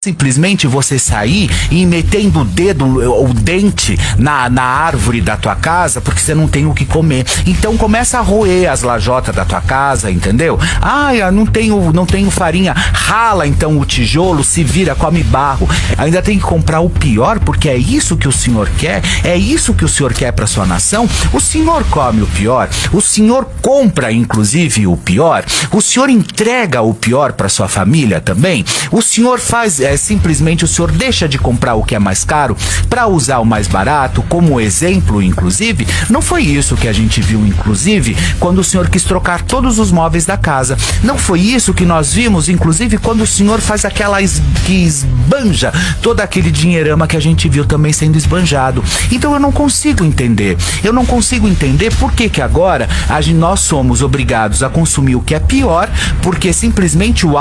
Simplesmente você sair e metendo o dedo, o dente na árvore da tua casa porque você não tem o que comer. Então começa a roer as lajotas da tua casa, entendeu? Ah, eu não tenho farinha. Rala então o tijolo, se vira, come barro. Ainda tem que comprar o pior porque é isso que o senhor quer? É isso que o senhor quer para sua nação? O senhor come o pior? O senhor compra inclusive o pior? O senhor entrega o pior para sua família também? O senhor faz simplesmente o senhor deixa de comprar o que é mais caro para usar o mais barato, como exemplo, inclusive? Não foi isso que a gente viu, inclusive, quando o senhor quis trocar todos os móveis da casa. Não foi isso que nós vimos, inclusive, quando o senhor faz que esbanja todo aquele dinheirama que a gente viu também sendo esbanjado. Então eu não consigo entender. Eu não consigo entender por que agora nós somos obrigados a consumir o que é pior, porque simplesmente o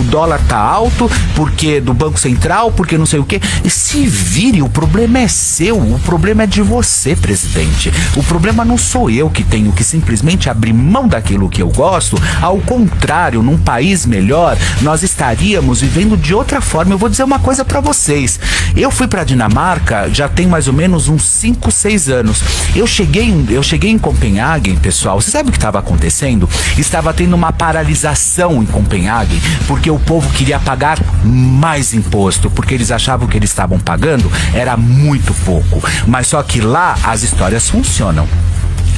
dólar tá alto, porque do Banco Central, porque não sei o que. E se vire, o problema é seu, o problema é de você, presidente. O problema não sou eu que tenho que simplesmente abrir mão daquilo que eu gosto. Ao contrário, num país melhor, nós estaríamos vivendo de outra forma. Eu vou dizer uma coisa pra vocês. Eu fui pra Dinamarca já tem mais ou menos uns 5, 6 anos. Eu cheguei em Copenhague, pessoal. Você sabe o que estava acontecendo? Estava tendo uma paralisação em Copenhague, porque o povo queria pagar mais imposto, porque eles achavam que eles estavam pagando era muito pouco. Mas só que lá as histórias funcionam.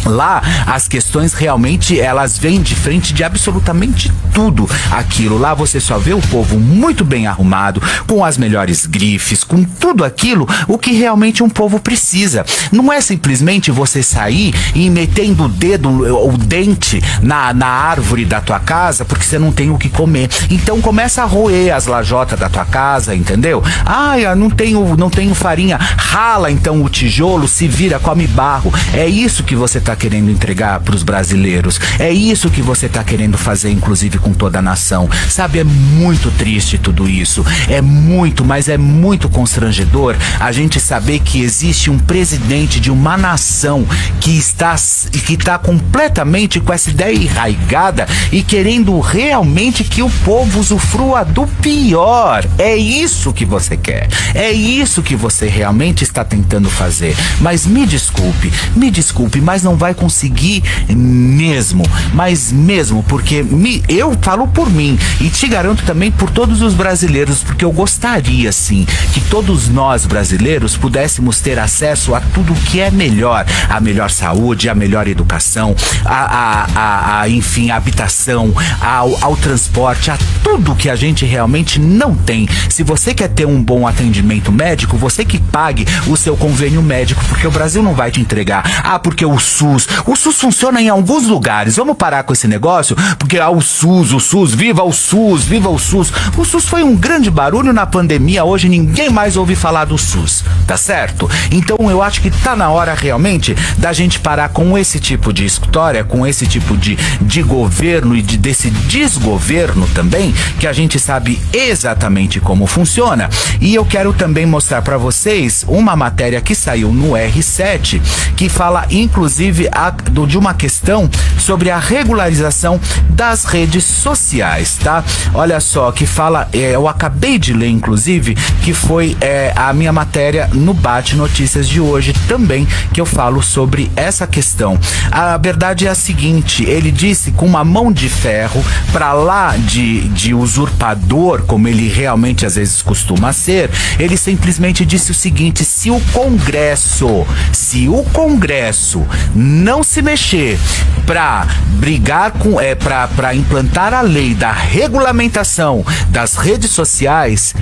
Lá, as questões realmente, elas vêm de frente de absolutamente tudo aquilo. Lá você só vê o povo muito bem arrumado, com as melhores grifes, com tudo aquilo, o que realmente um povo precisa. Não é simplesmente você sair e metendo o dedo, o dente na árvore da tua casa porque você não tem o que comer. Então começa a roer as lajotas da tua casa, entendeu? Ah, eu não tenho farinha. Rala então o tijolo, se vira, come barro. É isso que você tá querendo entregar para os brasileiros. É isso que você tá querendo fazer, inclusive com toda a nação. Sabe, é muito triste tudo isso. É muito, mas é muito constrangedor a gente saber que existe um presidente de uma nação que está completamente com essa ideia enraigada e querendo realmente que o povo usufrua do pior. É isso que você quer. É isso que você realmente está tentando fazer. Mas me desculpe, mas não vai conseguir mesmo, mas mesmo, porque eu falo por mim e te garanto também por todos os brasileiros, porque eu gostaria sim que todos nós brasileiros pudéssemos ter acesso a tudo que é melhor, a melhor saúde, a melhor educação, enfim, a habitação, ao transporte, a tudo que a gente realmente não tem. Se você quer ter um bom atendimento médico, você que pague o seu convênio médico, porque o Brasil não vai te entregar. Porque o SUS funciona em alguns lugares. Vamos parar com esse negócio, porque o SUS, viva o SUS, viva o SUS. O SUS foi um grande barulho na pandemia, hoje ninguém mais ouve falar do SUS, tá certo? Então eu acho que tá na hora realmente da gente parar com esse tipo de história, com esse tipo de governo e desse desgoverno também, que a gente sabe exatamente como funciona. E eu quero também mostrar para vocês uma matéria que saiu no R7, que fala inclusive de uma questão sobre a regularização das redes sociais, tá? Olha só, que fala, eu acabei de ler inclusive, que foi a minha matéria no Bate Notícias de hoje também, que eu falo sobre essa questão. A verdade é a seguinte, ele disse com uma mão de ferro, pra lá de usurpador, como ele realmente às vezes costuma ser, ele simplesmente disse o seguinte: se o Congresso não se mexer para brigar para implantar a lei da regulamentação das redes sociais,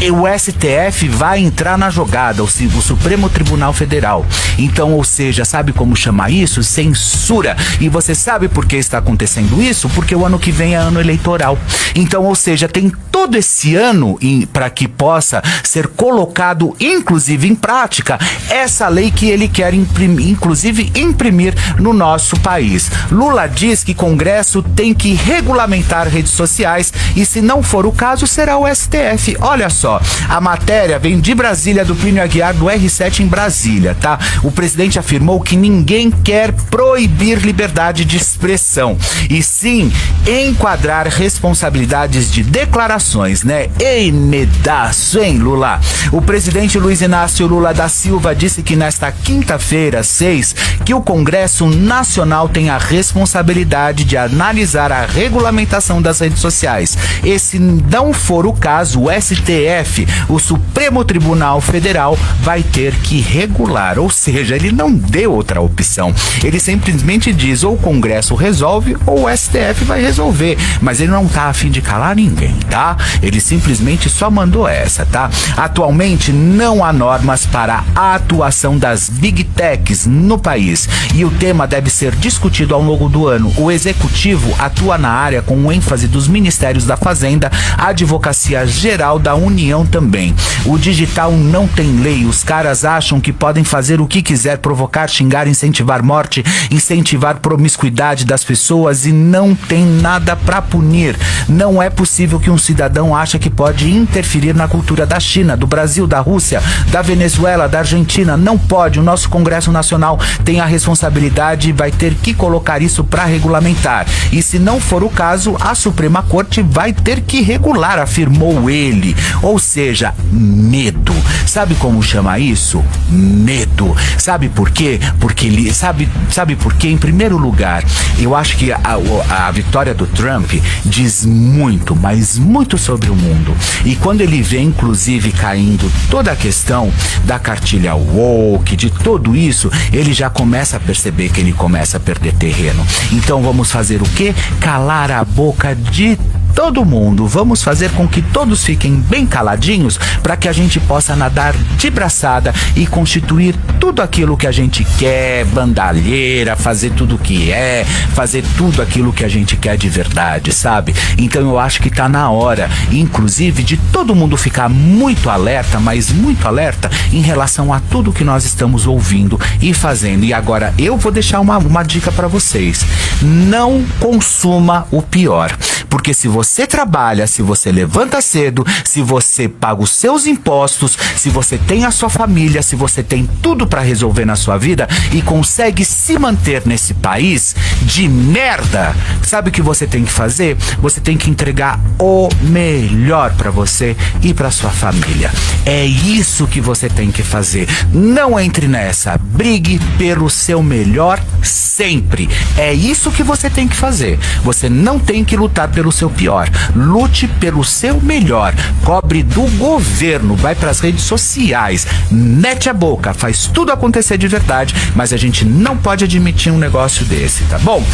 o STF vai entrar na jogada, o Supremo Tribunal Federal. Então, ou seja, sabe como chamar isso? Censura. E você sabe por que está acontecendo isso? Porque o ano que vem é ano eleitoral. Então, ou seja, tem todo esse ano para que possa ser colocado, inclusive em prática, essa lei que ele quer imprimir no nosso país. Lula diz que Congresso tem que regulamentar redes sociais e, se não for o caso, será o STF. Olha só. só. A matéria vem de Brasília, do Plínio Aguiar, do R7 em Brasília, tá? O presidente afirmou que ninguém quer proibir liberdade de expressão, e sim enquadrar responsabilidades de declarações, né? Ei, medaço, hein, Lula? O presidente Luiz Inácio Lula da Silva disse que nesta quinta-feira, 6, que o Congresso Nacional tem a responsabilidade de analisar a regulamentação das redes sociais. E se não for o caso, o STF, o Supremo Tribunal Federal, vai ter que regular. Ou seja, ele não deu outra opção. Ele simplesmente diz, ou o Congresso resolve, ou o STF vai resolver. Mas ele não tá a fim de calar ninguém, tá? Ele simplesmente só mandou essa, tá? Atualmente não há normas para a atuação das Big Techs no país, e o tema deve ser discutido ao longo do ano. O Executivo atua na área com ênfase dos Ministérios da Fazenda, Advocacia Geral da União também. O digital não tem lei, os caras acham que podem fazer o que quiser, provocar, xingar, incentivar morte, incentivar promiscuidade das pessoas, e não tem nada para punir. Não é possível que um cidadão ache que pode interferir na cultura da China, do Brasil, da Rússia, da Venezuela, da Argentina. Não pode. O nosso Congresso Nacional tem a responsabilidade e vai ter que colocar isso para regulamentar. E se não for o caso, a Suprema Corte vai ter que regular, afirmou ele. Ou seja, medo. Sabe como chama isso? Medo. Sabe por quê? Porque ele sabe por quê? Em primeiro lugar, eu acho que a vitória do Trump diz muito, mas muito sobre o mundo. E quando ele vê, inclusive, caindo toda a questão da cartilha woke, de tudo isso, ele já começa a perceber que ele começa a perder terreno. Então vamos fazer o quê? Calar a boca de todo mundo. Vamos fazer com que todos fiquem bem caladinhos para que a gente possa nadar de braçada e constituir tudo aquilo que a gente quer, bandalheira, fazer tudo o que é, fazer tudo aquilo que a gente quer de verdade, sabe? Então eu acho que tá na hora, inclusive, de todo mundo ficar muito alerta, mas muito alerta em relação a tudo que nós estamos ouvindo e fazendo. E agora eu vou deixar uma dica para vocês: não consuma o pior, porque se você trabalha, se você levanta cedo, se você paga os seus impostos, se você tem a sua família, se você tem tudo para resolver na sua vida e consegue se manter nesse país de merda, sabe o que você tem que fazer? Você tem que entregar o melhor para você e para sua família. É isso que você tem que fazer. Não entre nessa. Brigue pelo seu melhor sempre. É isso que você tem que fazer. Você não tem que lutar pelo seu pior. Lute pelo seu melhor. Cobre do governo. Vai pras redes sociais. Mete a boca. Faz tudo acontecer de verdade. Mas a gente não pode admitir um negócio desse, tá bom?